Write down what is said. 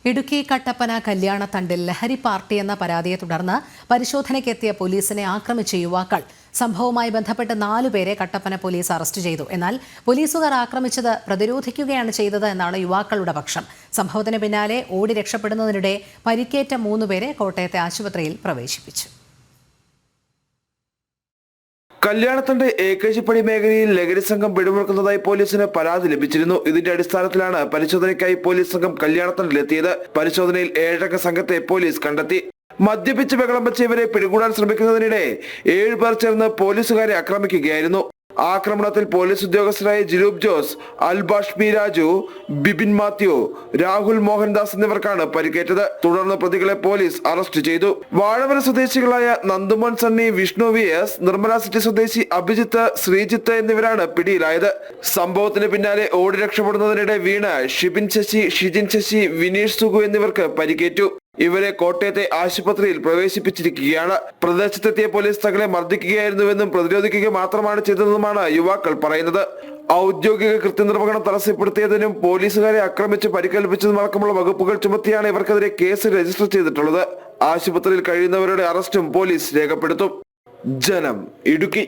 ഇടുക്കി കട്ടപ്പന കല്യാണത്തണ്ടിൽ ലഹരി പാർട്ടി എന്ന പരാതിയെ തുടർന്ന് പരിശോധനയ്ക്കെത്തിയ പോലീസിനെ ആക്രമിച്ച യുവാക്കൾ. സംഭവവുമായി ബന്ധപ്പെട്ട് 4 പേരെ കട്ടപ്പന പോലീസ് അറസ്റ്റ് ചെയ്തു. എന്നാൽ പോലീസുകാർ ആക്രമിച്ചത് പ്രതിരോധിക്കുകയാണ് ചെയ്തത് എന്നാണ് യുവാക്കളുടെ പക്ഷം. സംഭവത്തിന് പിന്നാലെ ഓടി രക്ഷപ്പെടുന്നതിനിടെ പരിക്കേറ്റ 3 പേരെ കോട്ടയത്തെ ആശുപത്രിയിൽ പ്രവേശിപ്പിച്ചു. കല്യാണത്തണ്ട് ഏകശിപ്പടി മേഖലയിൽ ലഹരി സംഘം പിടിമുറുക്കുന്നതായി പോലീസിന് പരാതി ലഭിച്ചിരുന്നു. ഇതിന്റെ അടിസ്ഥാനത്തിലാണ് പരിശോധനയ്ക്കായി പോലീസ് സംഘം കല്യാണത്തണ്ടിലെത്തിയത്. പരിശോധനയിൽ 7 അംഗ സംഘത്തെ പോലീസ് കണ്ടെത്തി. മദ്യപിച്ച് ബഹളം വെച്ച് ഇവരെ പിടികൂടാൻ ശ്രമിക്കുന്നതിനിടെ 7 പേർ ചേർന്ന് പോലീസുകാരെ ആക്രമിക്കുകയായിരുന്നു. ആക്രമണത്തിൽ പോലീസ് ഉദ്യോഗസ്ഥരായ ജിലൂബ് ജോസ്, അൽബാഷ്മി രാജു, ബിപിൻ മാത്യു, രാഹുൽ മോഹൻദാസ് എന്നിവർക്കാണ് പരിക്കേറ്റത്. തുടർന്ന് പ്രതികളെ പോലീസ് അറസ്റ്റ് ചെയ്തു. വാഴവര സ്വദേശികളായ നന്ദുമോൻ സണ്ണി, വിഷ്ണു VS, നിർമ്മല സിറ്റി സ്വദേശി അഭിജിത്ത്, ശ്രീജിത്ത് എന്നിവരാണ് പിടിയിലായത്. സംഭവത്തിന് പിന്നാലെ ഓടി രക്ഷപ്പെടുന്നതിനിടെ വീണ ഷിബിൻ ശശി, ഷിജിൻ ശശി, വിനീഷ് സുഗു എന്നിവർക്ക് പരിക്കേറ്റു. ഇവരെ കോട്ടയത്തെ ആശുപത്രിയിൽ പ്രവേശിപ്പിച്ചിരിക്കുകയാണ്. പ്രദേശത്തെത്തിയ പോലീസ് തങ്ങളെ മർദ്ദിക്കുകയായിരുന്നുവെന്നും പ്രതിരോധിക്കുക മാത്രമാണ് ചെയ്തതെന്നുമാണ് യുവാക്കൾ പറയുന്നത്. ഔദ്യോഗിക കൃത്യനിർവഹണം തടസ്സപ്പെടുത്തിയതിനും പോലീസുകാരെ ആക്രമിച്ച് പരിക്കേൽപ്പിച്ചതുമടക്കമുള്ള വകുപ്പുകൾ ചുമത്തിയാണ് ഇവർക്കെതിരെ കേസ് രജിസ്റ്റർ ചെയ്തിട്ടുള്ളത്. ആശുപത്രിയിൽ കഴിയുന്നവരുടെ അറസ്റ്റും പോലീസ് രേഖപ്പെടുത്തും. ജനം, ഇടുക്കി.